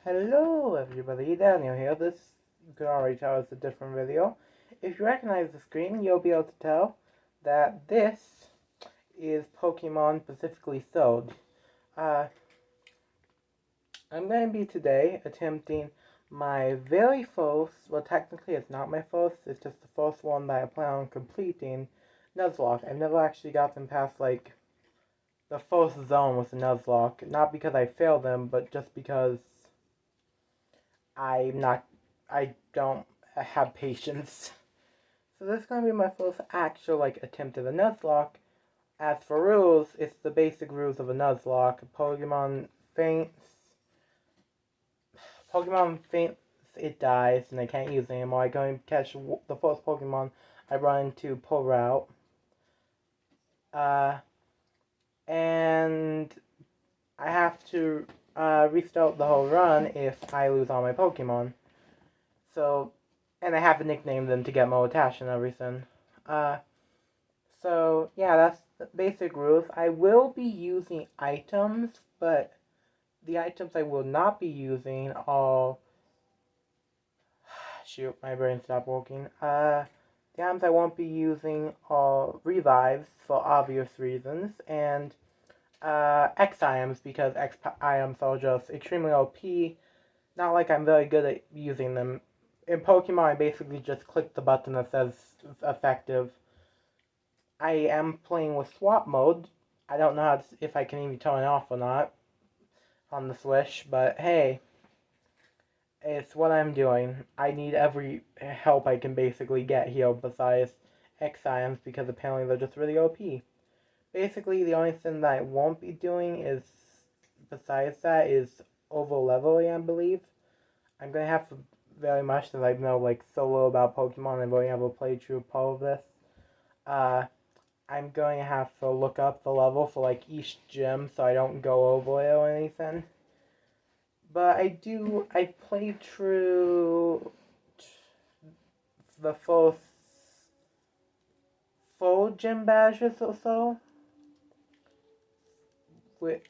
Hello everybody, Daniel here. This, you can already tell, is a different video. If you recognize the screen, you'll be able to tell that this is Pokemon specifically sold. Uh, I'm going to be today attempting my very first, well technically it's not my first, it's just the first one that I plan on completing, Nuzlocke. I've never actually gotten past the first zone with the Nuzlocke, not because I failed them, but just because I'm not, I don't have patience. So this is going to be my first actual, attempt at a Nuzlocke. As for rules, it's the basic rules of a Nuzlocke. Pokemon faints, it dies, and I can't use it anymore. I go and catch the first Pokemon I run into per route. And I have to restart the whole run if I lose all my Pokemon. So, and I have to nickname them to get more attached and everything. So yeah, that's the basic rules. I will be using items, but the items I will not be using are... Shoot, my brain stopped working. The items I won't be using are revives for obvious reasons, and X items because X items are just extremely OP. Not like I'm very good at using them. In Pokemon, I basically just click the button that says effective. I am playing with swap mode. I don't know if I can even turn it off or not on the Switch, but hey, it's what I'm doing. I need every help I can basically get here besides X-Ions because apparently they're just really OP. Basically, the only thing that I won't be doing is, besides that, is over-leveling, I believe. I'm going to have to very much, since I know so little about Pokemon, I've only ever played through part of this. I'm going to have to look up the level for each gym so I don't go over it or anything. But I played through the first 4 gym badges or so. With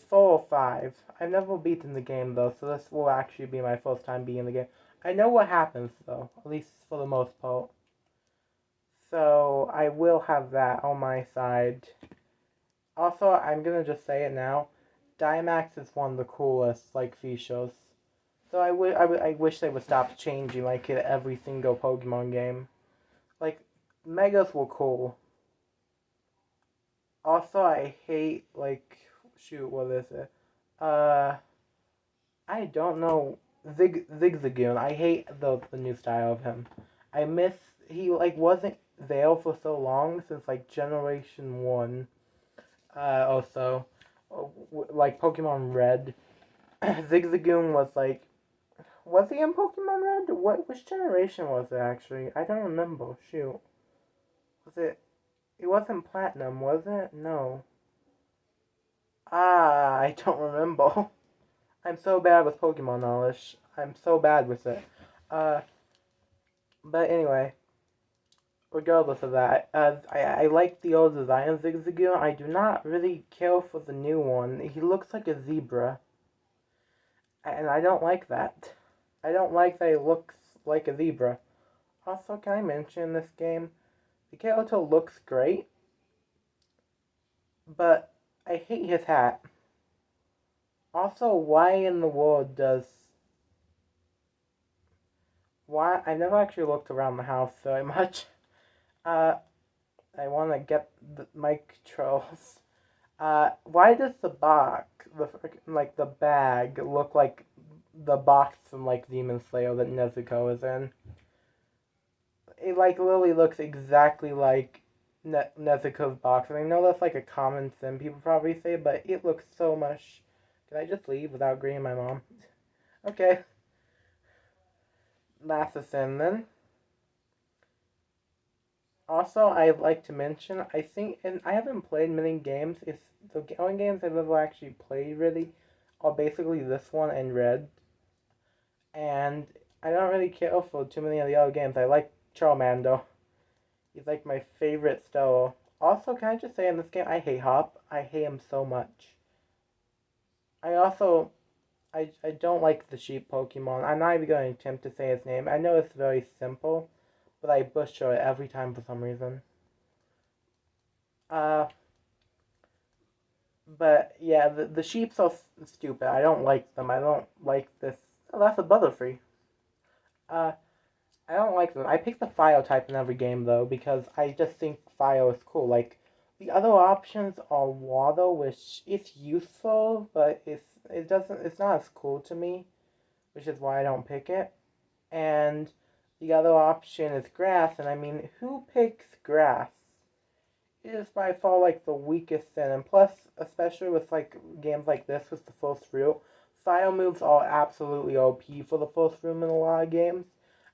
4 or 5. I've never beaten the game though, so this will actually be my first time beating the game. I know what happens though, at least for the most part. So I will have that on my side. Also, I'm gonna just say it now. Dynamax is one of the coolest features. So I wish they would stop changing it every single Pokemon game. Megas were cool. Also, I hate shoot, what is it? I don't know. Zigzagoon. I hate the new style of him. I miss he wasn't there for so long since Generation 1. Also, Pokemon Red. Zigzagoon was he in Pokemon Red? Which generation was it actually? I don't remember. Shoot. Was it? It wasn't Platinum, was it? No. I don't remember. I'm so bad with Pokemon knowledge. I'm so bad with it. Uh, but anyway, regardless of that, I like the old design of Zigzagoon. I do not really care for the new one. He looks like a zebra. And I don't like that. I don't like that he looks like a zebra. Also, can I mention in this game, the character looks great, but I hate his hat. Also, why in the world does... Why? I never actually looked around the house very much. I want to get the mic trolls. Why does the box, the bag, look like the box from Demon Slayer that Nezuko is in? It literally looks exactly like Nezuko's box. And I know that's a common thing people probably say, but it looks so much... Can I just leave without greeting my mom? Okay. That's a sin then. Also, I'd like to mention, I think, and I haven't played many games, it's the only games I've ever actually played really are basically this one and Red. And I don't really care for too many of the other games. I like Charmander. He's my favorite still. Also, can I just say in this game, I hate Hop. I hate him so much. I also I don't like the sheep Pokemon. I'm not even going to attempt to say his name. I know it's very simple, but I butcher it every time for some reason. Uh, but yeah, the sheep so stupid. I don't like them. I don't like this. Oh, that's a Butterfree. Uh, I don't like them. I pick the Fire type in every game though because I just think Fire is cool. Like the other options are Water, which is useful, but it's not as cool to me, which is why I don't pick it. And the other option is Grass, and I mean, who picks Grass? It is by far like the weakest sin, and plus, especially with like games like this with the first root, fire moves are absolutely OP for the first room in a lot of games.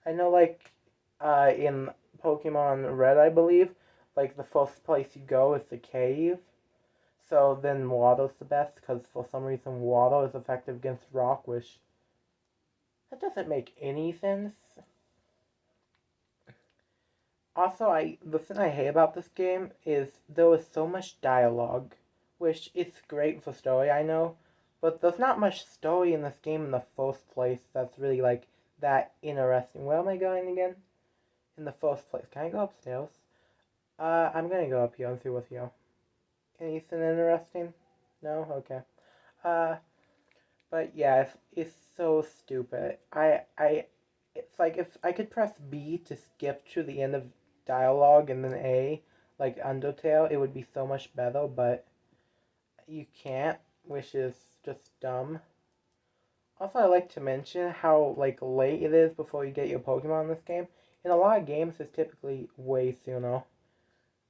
I know like in Pokemon Red, I believe, like the first place you go is the cave. So then water's the best because for some reason water is effective against rock, which that doesn't make any sense. Also, the thing I hate about this game is there is so much dialogue, which is great for story, I know, but there's not much story in this game in the first place that's really like that interesting. Where am I going again? In the first place, can I go upstairs? I'm gonna go up here and see what's here. Anything interesting? No, okay. Uh, but yeah, it's so stupid. It's like if I could press B to skip to the end of dialogue and then A, like Undertale, it would be so much better, but you can't, which is just dumb. Also, I like to mention how like late it is before you get your Pokemon in this game. In a lot of games, it's typically way sooner.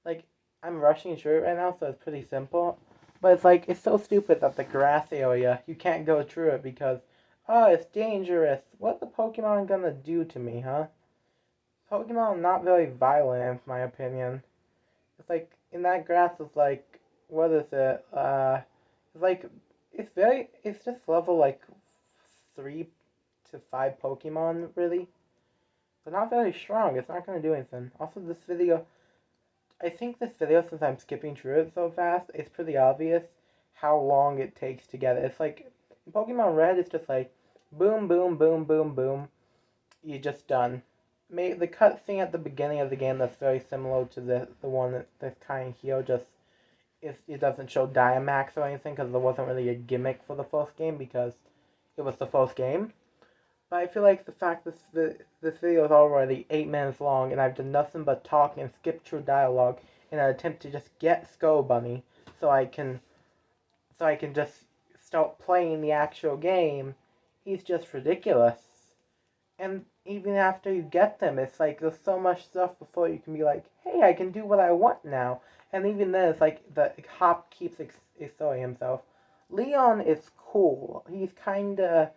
Like, I'm rushing through it right now, so it's pretty simple. But it's like, it's so stupid that the grass area, you can't go through it because, oh, it's dangerous. What the Pokemon gonna do to me, huh? Pokemon not very violent, in my opinion. It's like, in that grass, it's like, what is it? It's like, it's just level like 3 to 5 Pokemon, really. But not very strong. It's not gonna do anything. Also, this video, I think this video, since I'm skipping through it so fast, it's pretty obvious how long it takes to get it. It's like, in Pokemon Red, it's just like, boom, boom, boom, boom, boom, you're just done. The cutscene at the beginning of the game that's very similar to the one that's kind of here, just, it doesn't show Dynamax or anything, because there wasn't really a gimmick for the first game, because it was the first game. But I feel like the fact this video is already 8 minutes long and I've done nothing but talk and skip through dialogue in an attempt to just get Skull Bunny so I can just start playing the actual game, he's just ridiculous. And even after you get them, it's like there's so much stuff before you can be like, hey, I can do what I want now. And even then, it's like the Hop keeps extolling himself. Leon is cool. He's kind of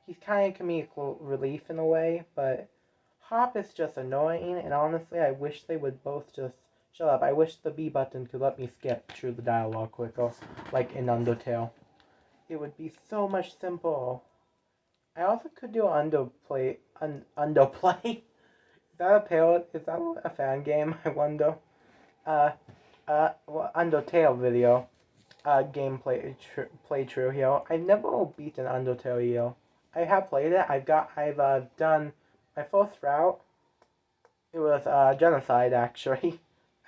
comedic relief in a way, but Hop is just annoying. And honestly, I wish they would both just shut up. I wish the B button could let me skip through the dialogue quicker, like in Undertale. It would be so much simple. I also could do underplay. Is that a pale? Is that a fan game? I wonder. Uh, Undertale video. Gameplay playthrough here. I never beaten Undertale here. I have played it. I've done my first route. It was genocide actually.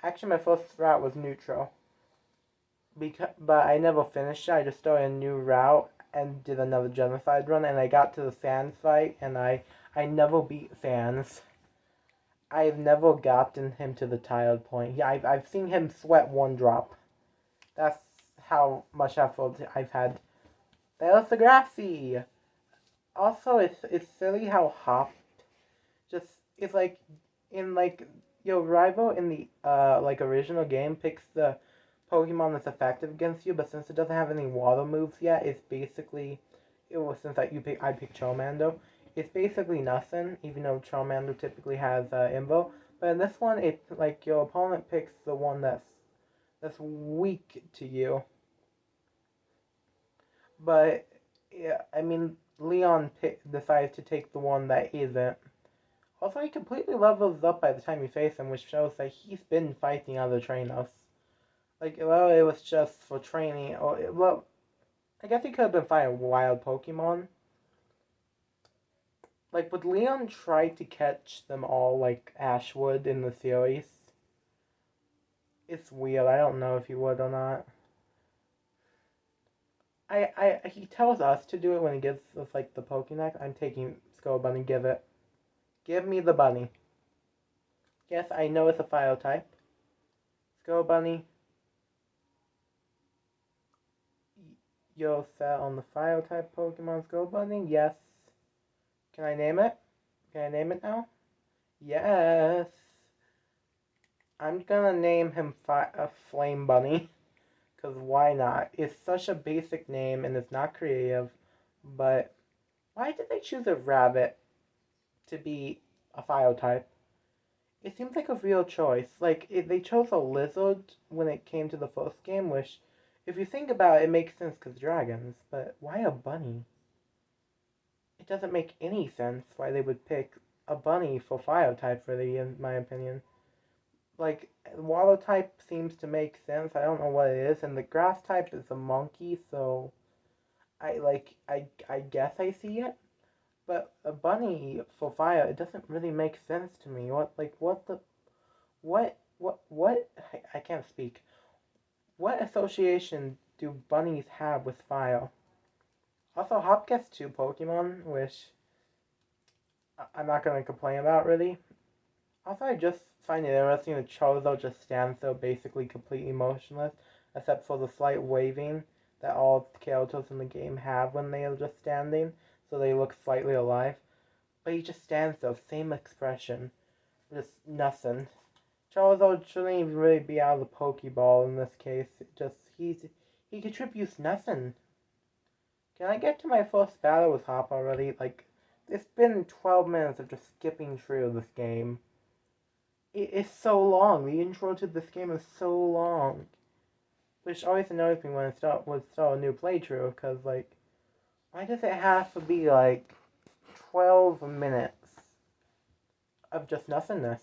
Actually, my first route was neutral. But I never finished it. I just started a new route and did another genocide run, and I got to the Sans fight, and I never beat Sans. I've never gotten him to the tired point. Yeah, I've seen him sweat one drop. That's how much effort I've had. There's the Grassy! Also, it's silly how Hop just is like in like your rival in the like original game picks the Pokemon that's effective against you, but since it doesn't have any water moves yet, it's basically since I picked Charmander, it's basically nothing. Even though Charmander typically has Invo, but in this one, it's like your opponent picks the one that's weak to you. But yeah, I mean Leon decides to take the one that isn't. Also, he completely levels up by the time you face him, which shows that he's been fighting other trainers. Like, well, it was just for training, or, well, I guess he could have been fighting wild Pokemon, Like, would Leon try to catch them all like Ash would in the series? It's weird. I don't know if he would or not. He tells us to do it when he gives us like the Pokédex. I'm taking Skull Bunny. Give it. Give me the bunny. Yes, I know it's a fire type. Skull Bunny. You're set on the fire type Pokemon Skull Bunny. Yes. Can I name it? Can I name it now? Yes. I'm gonna name him a Flame Bunny. Because why not? It's such a basic name and it's not creative. But why did they choose a rabbit to be a fire type? It seems like a real choice. Like, they chose a lizard when it came to the first game, which, if you think about it, it makes sense because dragons. But why a bunny? It doesn't make any sense why they would pick a bunny for fire type, really, in my opinion. Like, water type seems to make sense. I don't know what it is, and the grass type is a monkey, so I guess I see it. But a bunny for fire, it doesn't really make sense to me. What I can't speak. What association do bunnies have with fire? Also, Hop gets two Pokemon, which I'm not gonna complain about really. Also, I just find it interesting that Charizard just stands there basically completely motionless, except for the slight waving that all characters in the game have when they are just standing, so they look slightly alive. But he just stands there, same expression, just nothing. Charizard shouldn't even really be out of the Pokeball in this case. He contributes nothing. Can I get to my first battle with Hop already? Like, it's been 12 minutes of just skipping through this game. It is so long. The intro to this game is so long. Which always annoys me when I start a new playthrough, because, like, why does it have to be, like, 12 minutes of just nothingness?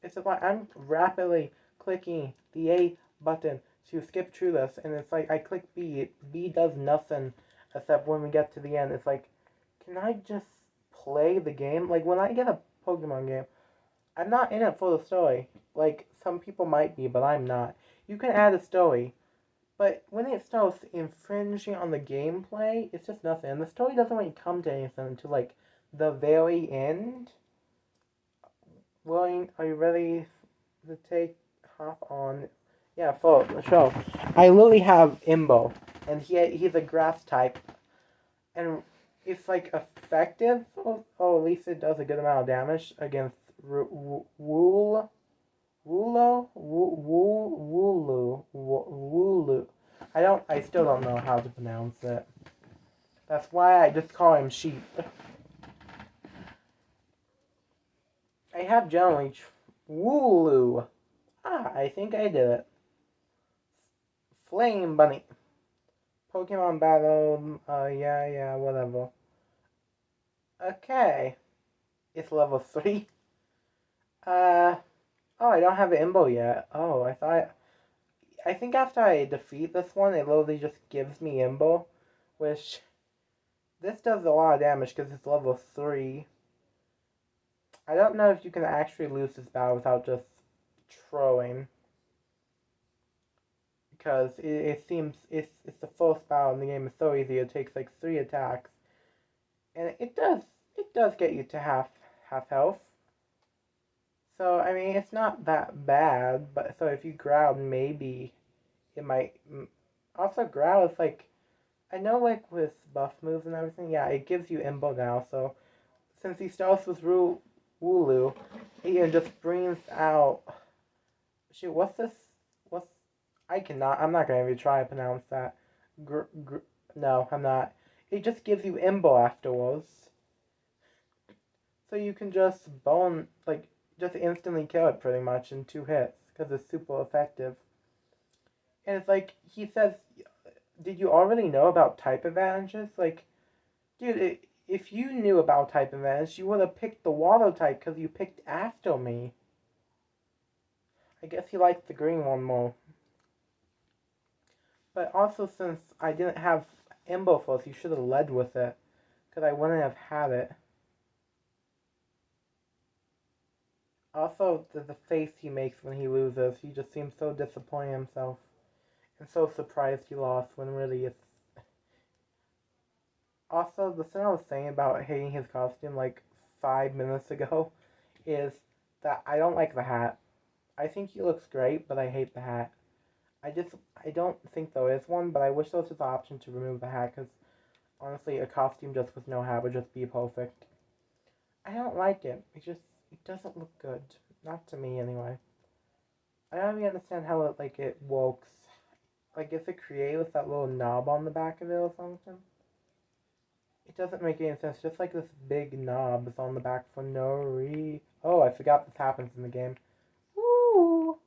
It's like I'm rapidly clicking the A button to skip through this, and it's like I click B. B does nothing except when we get to the end. It's like, can I just play the game? Like, when I get a Pokemon game, I'm not in it for the story. Like, some people might be, but I'm not. You can add a story, but when it starts infringing on the gameplay, it's just nothing. And the story doesn't really come to anything until, like, the very end. Willing, are you ready to hop on? Yeah, for the show. I literally have Imbo, and he's a grass type, and it's like effective. Oh, at least it does a good amount of damage against Woolo. Woolu. I still don't know how to pronounce it. That's why I just call him Sheep. I have generally Wooloo. I think I did it. Flame Bunny. Pokemon Battle, yeah, whatever. Okay. It's level 3. Oh, I don't have an Imbo yet. Oh, I think after I defeat this one, it literally just gives me Imbo, which, this does a lot of damage because it's level 3. I don't know if you can actually lose this battle without just throwing. Because it seems it's the first battle in the game is so easy. It takes like 3 attacks, and it does get you to half health. So I mean, it's not that bad. But so if you growl, maybe it might. Also, growl is like, I know, like with buff moves and everything. Yeah, it gives you Imbo now. So since he starts with Wooloo, he just brings out. Shoot, what's this? What's I'm not gonna even try to pronounce that. No, I'm not. It just gives you Imbo afterwards. So you can just just instantly kill it pretty much in 2 hits. Because it's super effective. And it's like, he says, did you already know about type advantages? Like, dude, if you knew about type advantage, you would have picked the water type because you picked after me. I guess he likes the green one more. But also, since I didn't have Imbo first, you should have led with it. Because I wouldn't have had it. Also, the face he makes when he loses, he just seems so disappointed in himself and so surprised he lost when really it's. Also, the thing I was saying about hating his costume like 5 minutes ago is that I don't like the hat. I think he looks great, but I hate the hat. I don't think there is one, but I wish there was the option to remove the hat because honestly, a costume just with no hat would just be perfect. I don't like it. It doesn't look good. Not to me anyway. I don't even understand how it works. Like, is it created with that little knob on the back of it or something? It doesn't make any sense. Just like this big knob is on the back for no reason. Oh, I forgot this happens in the game. Woo!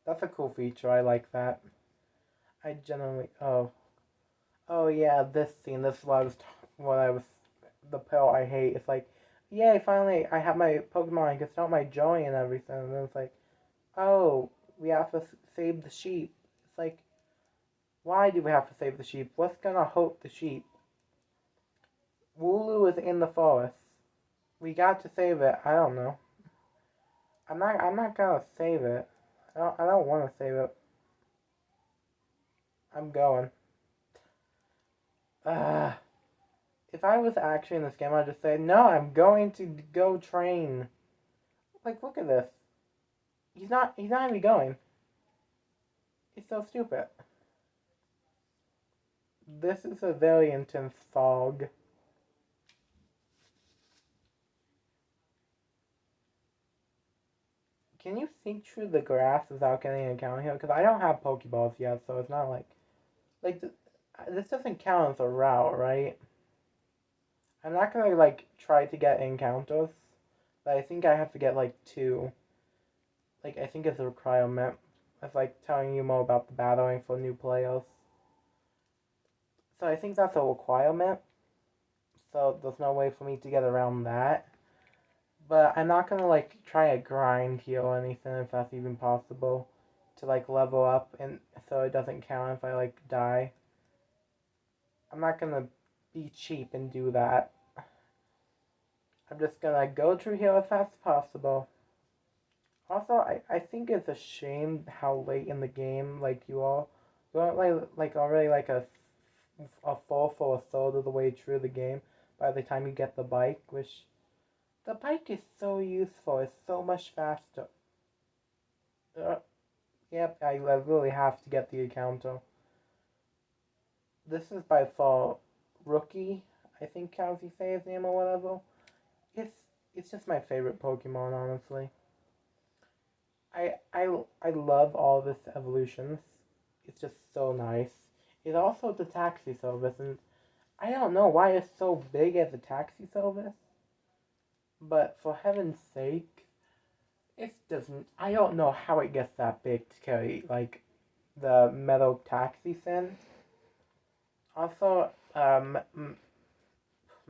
That's a cool feature. I like that. I generally. Oh yeah, this scene. This is what I was. The part I hate. It's like, yay! Finally, I have my Pokemon. I can start my joy and everything. And then it's like, oh, we have to save the sheep. It's like, why do we have to save the sheep? What's gonna hurt the sheep? Wooloo is in the forest. We got to save it. I don't know. I'm not gonna save it. I don't want to save it. I'm going. Uh, if I was actually in this game, I'd just say, no, I'm going to go train. Like, look at this. He's not even going. He's so stupid. This is a very intense fog. Can you see through the grass without getting an account here? Because I don't have Pokeballs yet, so it's not like this doesn't count as a route, right? I'm not gonna try to get encounters, but I think I have to get like two. Like I think it's a requirement. It's like telling you more about the battling for new players. So I think that's a requirement. So there's no way for me to get around that. But I'm not gonna try a grind here or anything if that's even possible to level up and so it doesn't count if I die. I'm not gonna be cheap and do that. I'm just gonna go through here as fast as possible. Also, I think it's a shame how late in the game you aren't already a fourth or a third of the way through the game by the time you get the bike, which the bike is so useful. It's so much faster. Uh, yep, I really have to get the encounter. This is by far Rookie, I think how you say his name or whatever. It's it's just my favorite Pokemon, honestly. I love all of its evolutions. It's just so nice. It's also the taxi service, and I don't know why it's so big as a taxi service. But for heaven's sake, it doesn't. I don't know how it gets that big to carry the metal taxi stand. Also,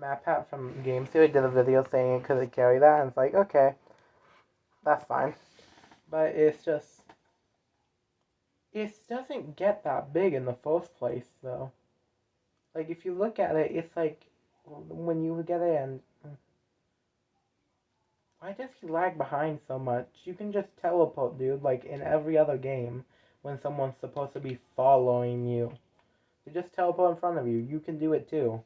MatPat from Game Theory did a video saying it could carry that, and it's like, okay, that's fine. But it doesn't get that big in the first place, though. Like, if you look at it, it's like, when you get in, why does he lag behind so much? You can just teleport, dude, like in every other game, when someone's supposed to be following you. You just teleport in front of you. You can do it too.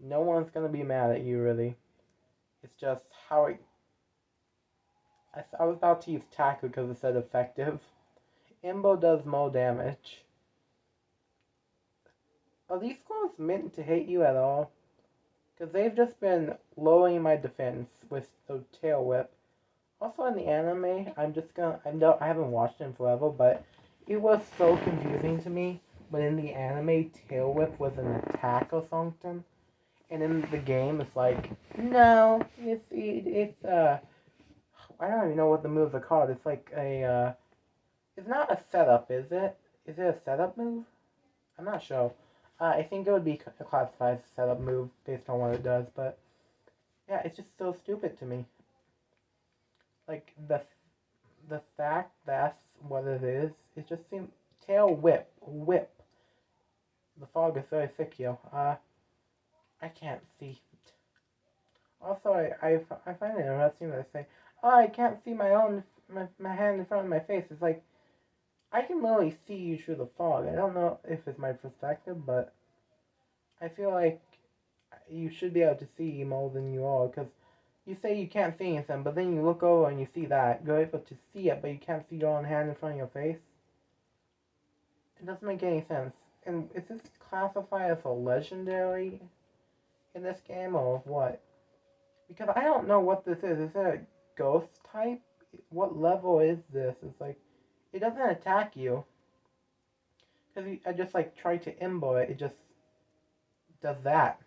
No one's gonna be mad at you, really. It's just how it. I was about to use Tackle because it said effective. Imbo does more damage. Are these clones meant to hit you at all? Because they've just been lowering my defense with the tail whip. Also in the anime, I haven't watched it in forever, but it was so confusing to me when in the anime tail whip was an attack or something. And in the game it's like, no, it's I don't even know what the moves are called. It's like it's not a setup, is it? Is it a setup move? I'm not sure. I think it would be classified as a setup move based on what it does, but yeah, it's just so stupid to me. Like the fact that's what it is, it just seems tail whip. The fog is very thick here. I can't see. Also, I find it interesting that they say, oh, I can't see my hand in front of my face. It's like, I can literally see you through the fog. I don't know if it's my perspective, but I feel like you should be able to see more than you are, because you say you can't see anything, but then you look over and you see that. You're able to see it, but you can't see your own hand in front of your face. It doesn't make any sense. And is this classified as a legendary in this game, or what? Because I don't know what this is. Is it a ghost type? What level is this? It's like, it doesn't attack you. Because I just like try to imbo it, it just does that.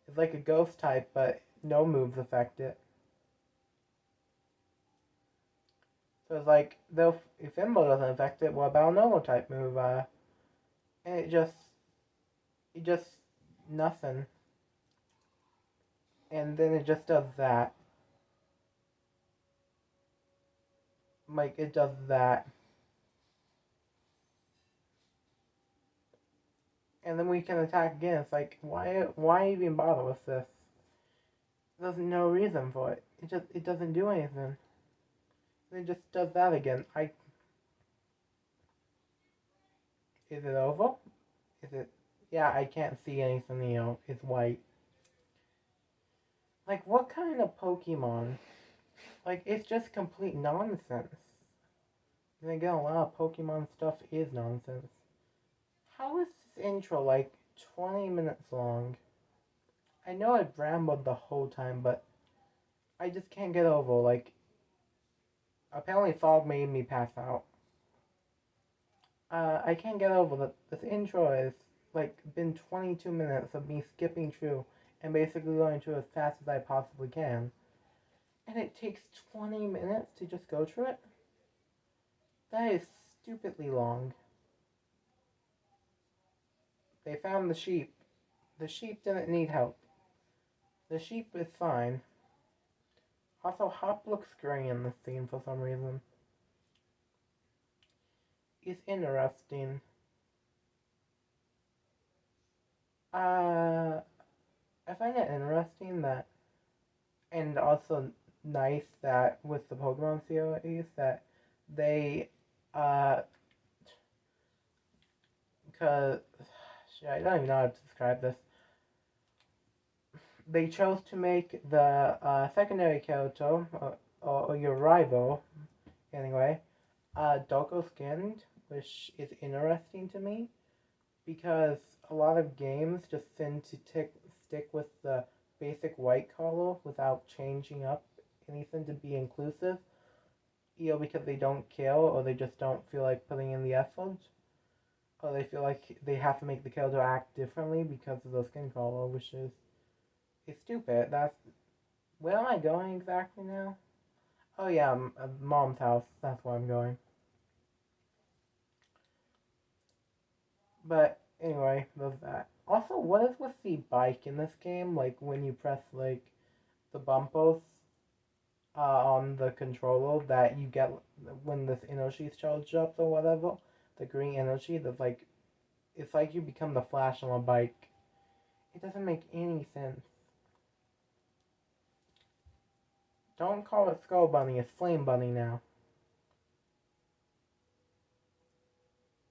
It's like a ghost type, but no moves affect it. So it's like, though, if imbo doesn't affect it, what about a normal type move? And it just, nothing. And then it just does that. Like, it does that. And then we can attack again. It's like, why even bother with this? There's no reason for it. It doesn't do anything. It just does that again. Is it over? Is it? Yeah, I can't see anything. It's white. Like, what kind of Pokemon? Like, it's just complete nonsense. And again, a lot of Pokemon stuff is nonsense. How is this intro like 20 minutes long? I know I rambled the whole time, but I just can't get over, like, apparently fog made me pass out. I can't get over that this intro is, like, been 22 minutes of me skipping through and basically going through as fast as I possibly can. And it takes 20 minutes to just go through it? That is stupidly long. They found the sheep. The sheep didn't need help. The sheep is fine. Also, Hop looks gray in this scene for some reason. It's interesting. I find it interesting that, and also nice that with the Pokemon series that they, because I don't even know how to describe this. They chose to make the secondary character, or your rival, anyway, darker skinned, which is interesting to me because a lot of games just tend to stick with the basic white color without changing up anything to be inclusive, because they don't care or they just don't feel like putting in the effort, or they feel like they have to make the character act differently because of the skin color, which is stupid. Where am I going exactly now? Oh yeah, mom's house. That's where I'm going. But anyway, there's that. Also, what is with the bike in this game? Like when you press like the bumpers on the controller that you get when this energy charged up or whatever, the green energy. That's like, it's like you become the Flash on a bike. It doesn't make any sense. Don't call it Skull Bunny. It's Flame Bunny now.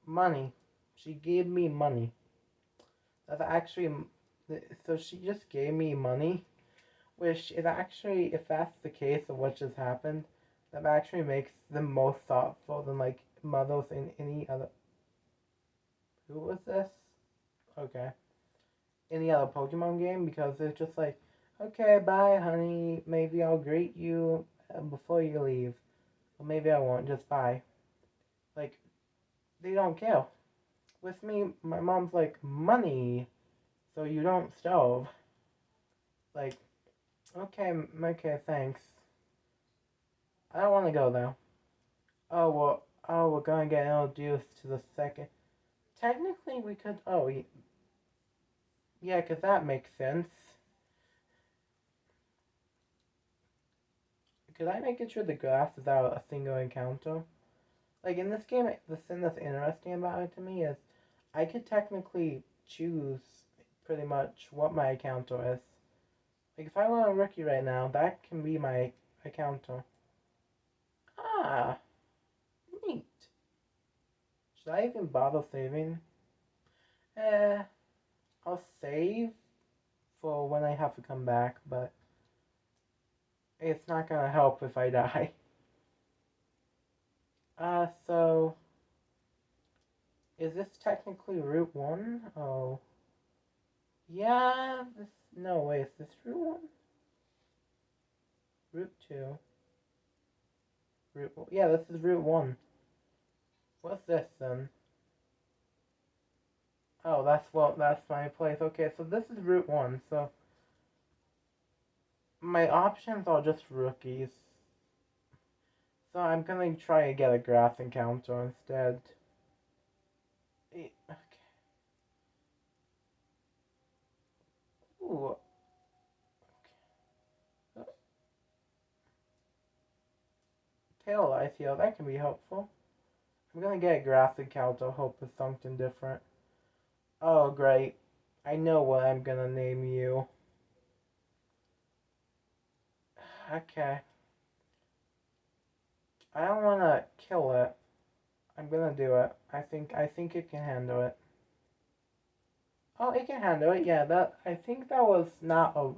Money. She gave me money. That's actually, so she just gave me money, which is actually, if that's the case of what just happened, that actually makes them most thoughtful than like mothers in any other. Who was this? Okay, any other Pokemon game, because it's just like, okay, bye, honey. Maybe I'll greet you before you leave, or maybe I won't. Just bye. Like, they don't care. With me, my mom's like, money, so you don't starve. Like, okay, thanks. I don't want to go though. We're gonna get introduced to the second. Technically, we could. Oh, yeah, because that makes sense. Could I make it sure the grass is out a single encounter? Like in this game, the thing that's interesting about it to me is I could technically choose pretty much what my encounter is. Like if I want a rookie right now, that can be my encounter. Ah, neat. Should I even bother saving? Eh, I'll save for when I have to come back, but it's not gonna help if I die. So is this technically Route 1? Oh. Yeah, no, wait, is this Route 1? Route 2. Yeah, this is Route 1. What's this then? Oh, that's my place. Okay, so this is Route 1, so my options are just rookies. So I'm gonna try to get a grass encounter instead. Okay. Ooh. Okay. Tail ice heal, that can be helpful. I'm gonna get a grass encounter, hope it's something different. Oh, great. I know what I'm gonna name you. Okay. I don't wanna kill it. I'm gonna do it. I think it can handle it. Oh, it can handle it. Yeah, I think that was not a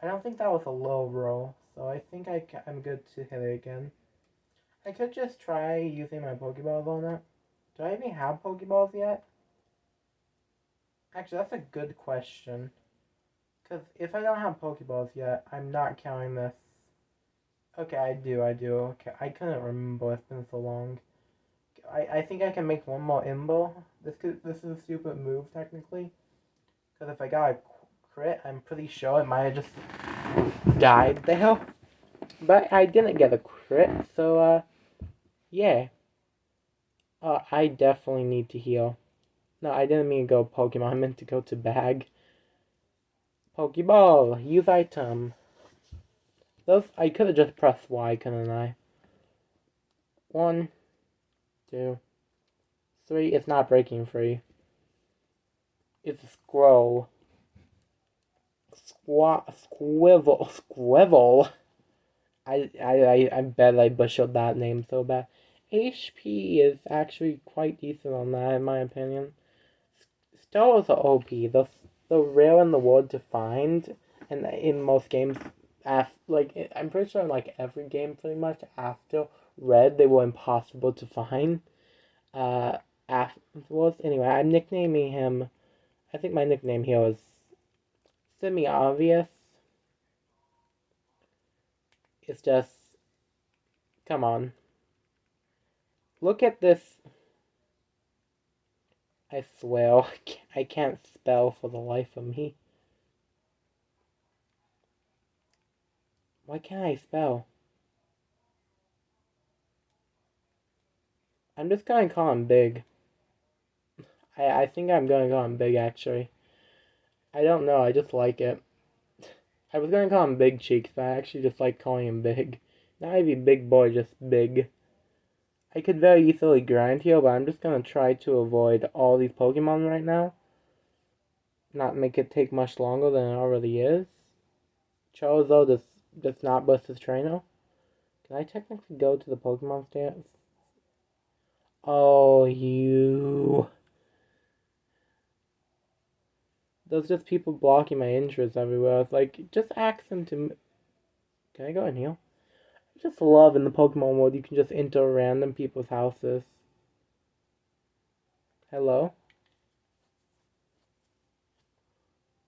I don't think that was a low roll. So I think I'm good to hit it again. I could just try using my Pokeballs on it. Do I even have Pokeballs yet? Actually, that's a good question. Because if I don't have Pokeballs yet, I'm not counting this. Okay, I do. Okay, I couldn't remember. It's been so long. I think I can make one more Imbo. This is a stupid move technically. Because if I got a crit, I'm pretty sure it might have just died there. But I didn't get a crit, so yeah. I definitely need to heal. No, I didn't mean to go Pokemon. I meant to go to bag. Pokeball, use item. Those I could have just pressed Y, couldn't I? 1, 2, 3. It's not breaking free. It's a scroll. Squivel. I bet I butchered that name so bad. HP is actually quite decent on that, in my opinion. Stars are OP. They're rare in the world to find, and in most games, I'm pretty sure in like every game pretty much after Red, they were impossible to find. Afterwards, anyway, I'm nicknaming him. I think my nickname here is semi-obvious. It's just, come on. Look at this. I swear, I can't spell for the life of me. Why can't I spell? I'm just gonna call him Big. I think I'm gonna call him Big, actually. I don't know, I just like it. I was gonna call him Big Cheeks, but I actually just like calling him Big. Not even Big Boy, just Big. I could very easily grind here, but I'm just gonna try to avoid all these Pokemon right now. Not make it take much longer than it already is. Charizard does not bust his trainer. Can I technically go to the Pokemon stance? Oh, you. There's just people blocking my entrance everywhere. It's like, just ask them to. Can I go in here? I just love in the Pokemon world you can just enter random people's houses. Hello?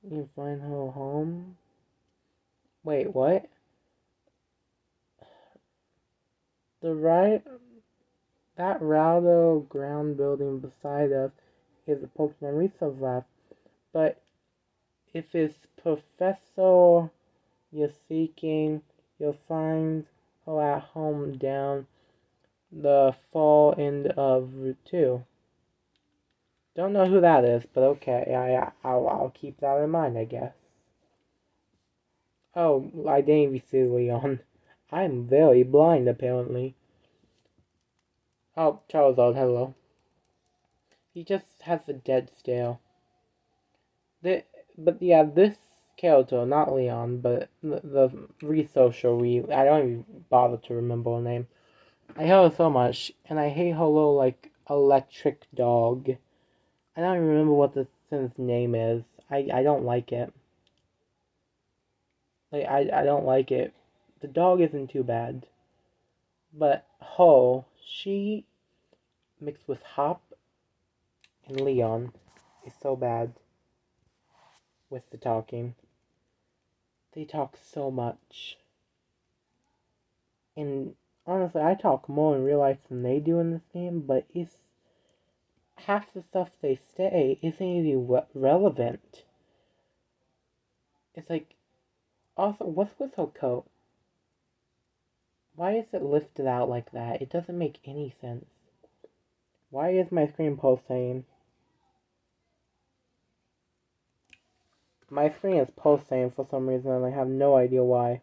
You can find her home? Wait, what? That router ground building beside us is a Pokemon Research Lab. But if it's Professor you're seeking, you'll find her at home down the far end of Route 2. Don't know who that is, but okay, I'll keep that in mind, I guess. Oh, I didn't even see Leon. I'm very blind, apparently. Oh, Charizard, hello. He just has a dead stare. But yeah, this character, not Leon, but the researcher, I don't even bother to remember her name. I hate her so much, and I hate her little, like, electric dog. I don't even remember what the thing's name is. I don't like it. Like, I don't like it. The dog isn't too bad. But Ho, she mixed with Hop and Leon is so bad with the talking. They talk so much. And honestly, I talk more in real life than they do in this game, but it's half the stuff they say isn't even relevant. It's like, also, what's with her coat? Why is it lifted out like that? It doesn't make any sense. Why is my screen pulsating? My screen is pulsating for some reason and I have no idea why.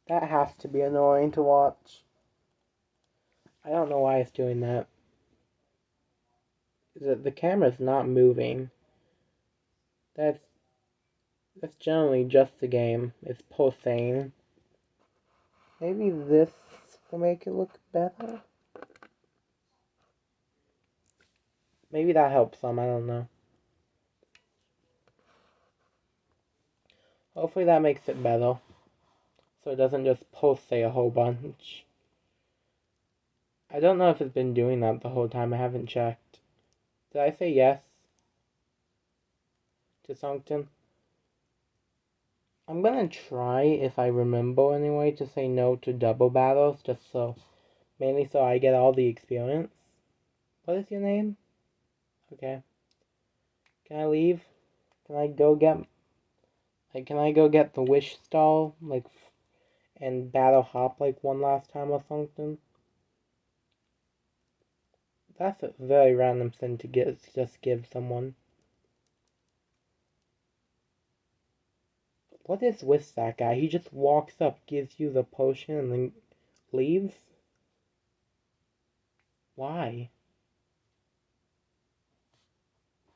That has to be annoying to watch. I don't know why it's doing that. The camera's not moving. That's generally just the game. It's pulsating. Maybe this will make it look better? Maybe that helps some, I don't know. Hopefully that makes it better. So it doesn't just pulsate a whole bunch. I don't know if it's been doing that the whole time, I haven't checked. Did I say yes to something? I'm gonna try, if I remember anyway, to say no to double battles, just so, mainly so I get all the experience. What is your name? Okay. Can I leave? Can I go get, the wish stall, like, and battle Hop, like, one last time or something? That's a very random thing to just give someone. What is with that guy? He just walks up, gives you the potion, and then leaves? Why?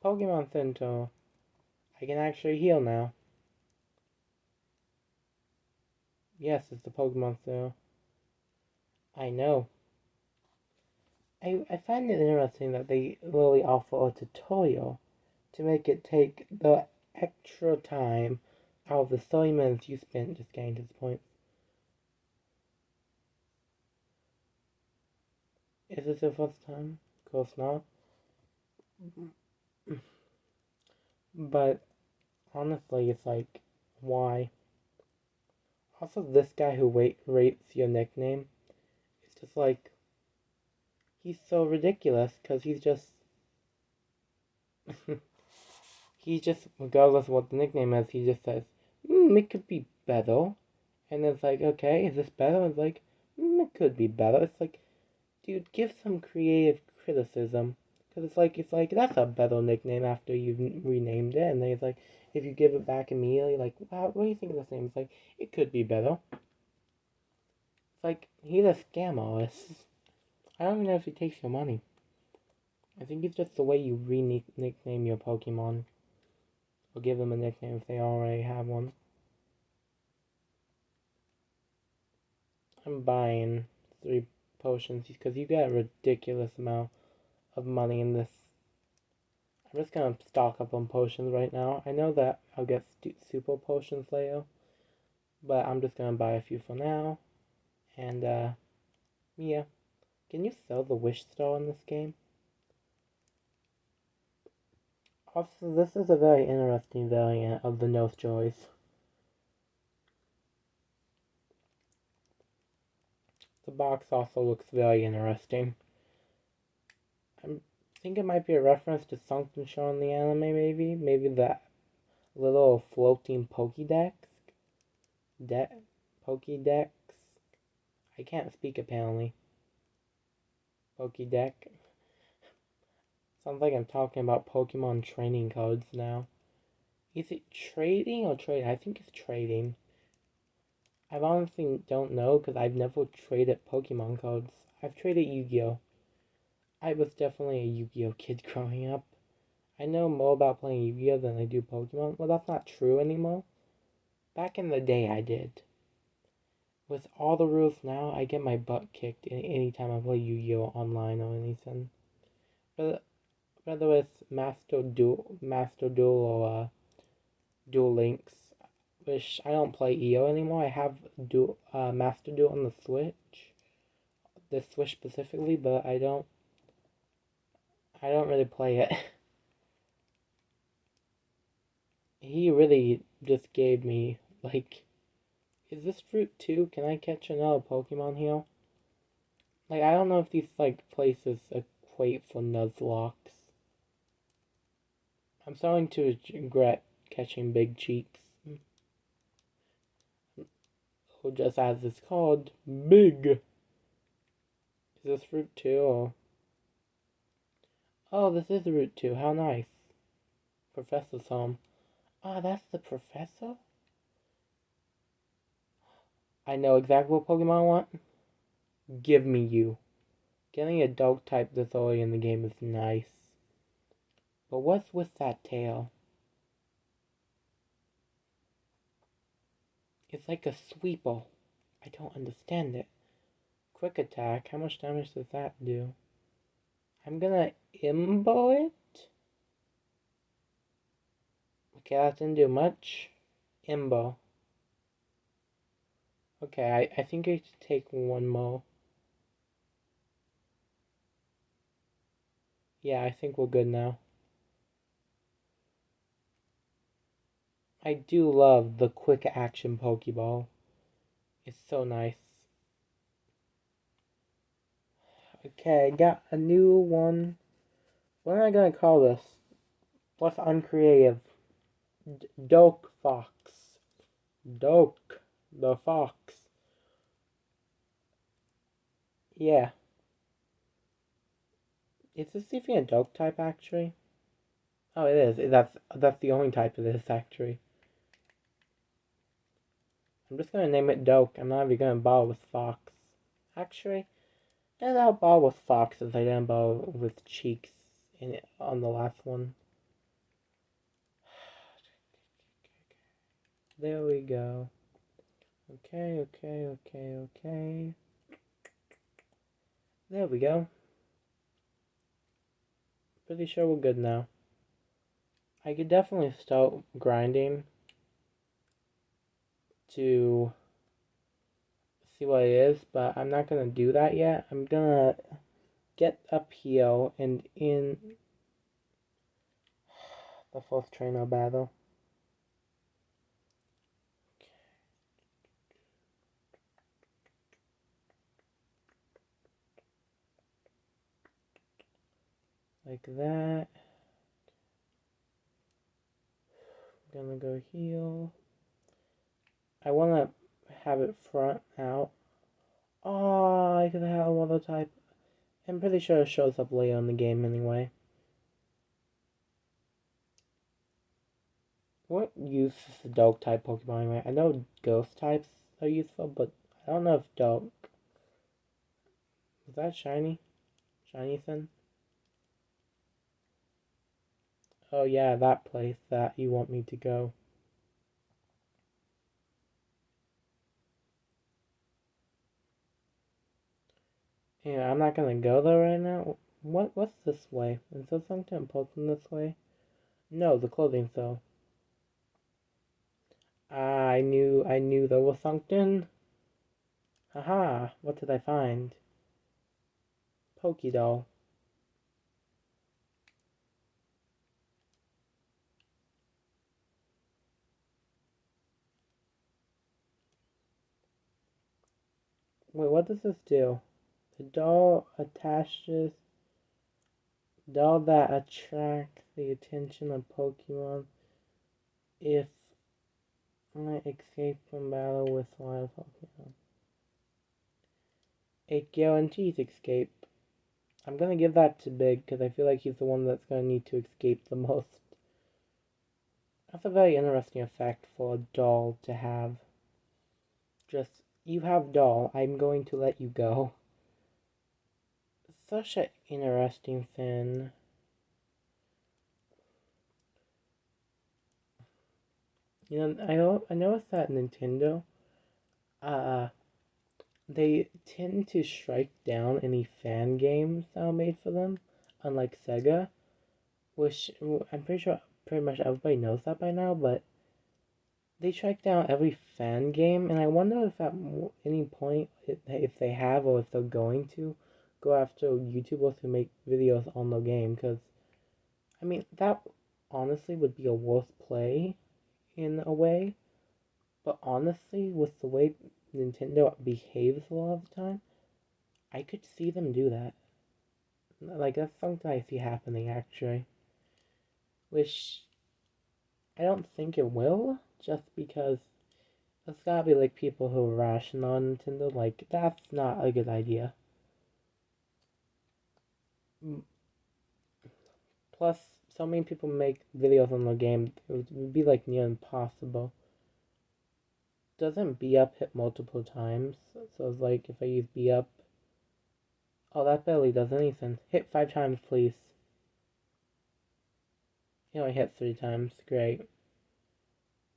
Pokemon Center. I can actually heal now. Yes, it's the Pokemon Center. I know. I find it interesting that they really offer a tutorial to make it take the extra time out of the 30 minutes you spent just getting to this point. Is this your first time? Of course not. But honestly, it's like, why? Also, this guy who rates your nickname, it's just like, he's so ridiculous because he's just, regardless of what the nickname is, he just says, it could be better. And it's like, okay, is this better? It's like, it could be better. It's like, dude, give some creative criticism. Because it's like, that's a better nickname after you've renamed it. And then it's like, if you give it back immediately, like, wow, what do you think of this name? It's like, it could be better. It's like, he's a scam artist. I don't even know if he takes your money. I think it's just the way you nickname your Pokemon. Or give them a nickname if they already have one. I'm buying 3 potions because you get a ridiculous amount of money in this. I'm just gonna stock up on potions right now. I know that I'll get super potions later, but I'm just gonna buy a few for now. And yeah. Can you sell the wish star in this game? Also, this is a very interesting variant of the Nose Joys. The box also looks very interesting. I think it might be a reference to something shown in the anime, maybe? Maybe that little floating Pokédex? Pokédex? I can't speak apparently. Pokédex. Sounds like I'm talking about Pokemon training cards now. Is it trading or trade? I think it's trading. I honestly don't know because I've never traded Pokemon cards. I've traded Yu-Gi-Oh! I was definitely a Yu-Gi-Oh! Kid growing up. I know more about playing Yu-Gi-Oh! Than I do Pokemon. Well, that's not true anymore. Back in the day, I did. With all the rules now, I get my butt kicked anytime I play Yu-Gi-Oh! Online or anything. Whether it's Master Duel or Duel Links, which I don't play EO anymore. I have Master Duel on the Switch, specifically, but I don't really play it. He really just gave me, like, is this fruit too? Can I catch another Pokemon here? Like, I don't know if these, like, places equate for Nuzlocks. I'm starting to regret catching Big Cheeks. Or just as it's called, Big. Is this Route 2 or... Oh, this is Route 2. How nice. Professor's home. Ah, that's the professor? I know exactly what Pokemon I want. Give me you. Getting a dog type this early in the game is nice. But what's with that tail? It's like a sweeper. I don't understand it. Quick attack. How much damage does that do? I'm gonna imbo it? Okay, that didn't do much. Imbo. Okay, I think I should take one more. Yeah, I think we're good now. I do love the quick action Pokeball. It's so nice. Okay, I got a new one. What am I gonna call this? What's uncreative? Doke Fox. Doke the Fox. Yeah. Is this even a Doke type actually? Oh, it is. That's the only type it is actually. I'm just gonna name it Doke. I'm not even gonna bother with Fox. Actually, and I'll bother with Fox as I didn't bother with Cheeks on the last one. There we go. Okay. There we go. Pretty sure we're good now. I could definitely start grinding to see what it is, but I'm not gonna do that yet. I'm gonna get up here and in the first trainer battle. Like that. I'm gonna go heal. I wanna have it front out. Oh, I could have another type. I'm pretty sure it shows up later in the game anyway. What use is the dog type Pokemon anyway? I know ghost types are useful, but I don't know if dog. Is that shiny? Shiny thing? Oh yeah, that place that you want me to go. Yeah, I'm not gonna go there right now. What's this way? Is there something important this way? No, the clothing store. Ah, I knew there was something. Haha, what did I find? Pokédoll. Wait, what does this do? The doll attaches doll that attracts the attention of Pokemon if I escape from battle with wild Pokemon. It guarantees escape. I'm gonna give that to Big because I feel like he's the one that's gonna need to escape the most. That's a very interesting effect for a doll to have. Just, you have doll, I'm going to let you go. Such an interesting thing. You know, I noticed that Nintendo, they tend to strike down any fan games that are made for them, unlike Sega, which I'm pretty sure pretty much everybody knows that by now, but they strike down every fan game, and I wonder if at any point, if they have or if they're going to go after YouTubers who make videos on the game, because, I mean, that honestly would be a worse play in a way, but honestly, with the way Nintendo behaves a lot of the time, I could see them do that. Like, that's something I see happening, actually. Which, I don't think it will, just because there's gotta be, like, people who ration on Nintendo. Like, that's not a good idea. Plus, so many people make videos on the game, it would be, like, near impossible. Doesn't B up hit multiple times? So it's like, if I use B up... Oh, that barely does anything. Hit 5 times, please. He only hit 3 times. Great.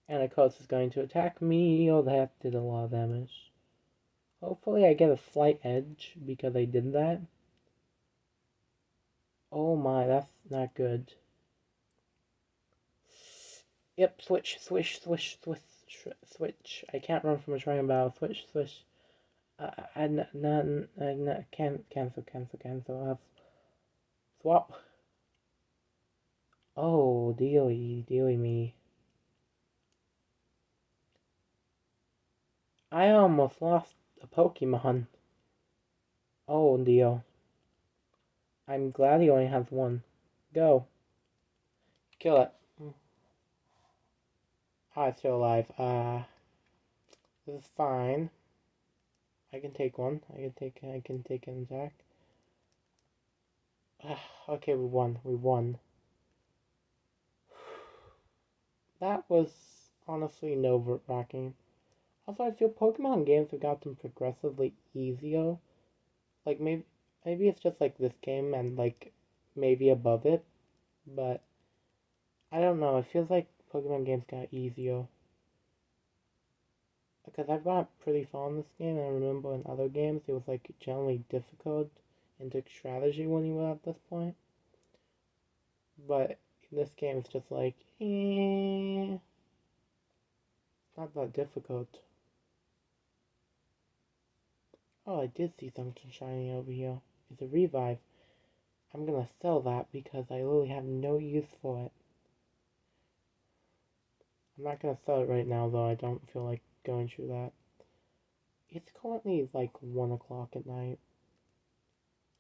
And of course it's going to attack me. Oh, that did a lot of damage. Hopefully I get a slight edge because I did that. Oh my, that's not good. Yep, switch. I can't run from a triangle battle. Switch. Cancel. Swap. Oh, dealy me. I almost lost a Pokemon. Oh, deal. I'm glad he only has one. Go. Kill it. Oh, it's still alive. This is fine. I can take one. I can take an attack. Okay, we won. That was honestly nerve-wracking. Also, I feel Pokemon games have gotten progressively easier. Like, maybe it's just like this game and like maybe above it, but I don't know. It feels like Pokemon games got easier. Because I've got pretty far in this game, and I remember in other games it was like generally difficult and took strategy when you were at this point. But in this game, it's just like, it's not that difficult. Oh, I did see something shiny over here. It's a revive. I'm gonna sell that because I literally have no use for it. I'm not gonna sell it right now though, I don't feel like going through that. It's currently like 1 o'clock at night.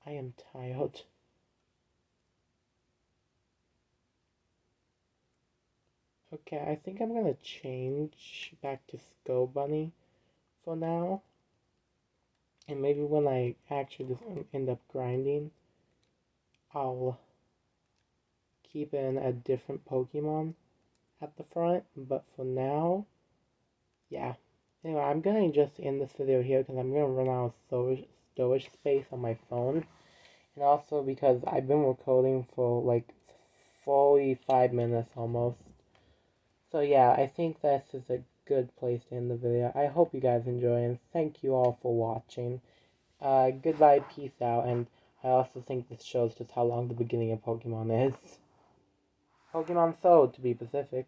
I am tired. Okay, I think I'm gonna change back to Skull Bunny for now. And maybe when I actually just end up grinding, I'll keep in a different Pokemon at the front. But for now, yeah. Anyway, I'm gonna just end this video here because I'm gonna run out of storage space on my phone. And also because I've been recording for like 45 minutes almost. So yeah, I think this is a good place to end the video. I hope you guys enjoy and thank you all for watching. Goodbye, peace out, and I also think this shows just how long the beginning of Pokemon is. Pokemon Soul, to be specific.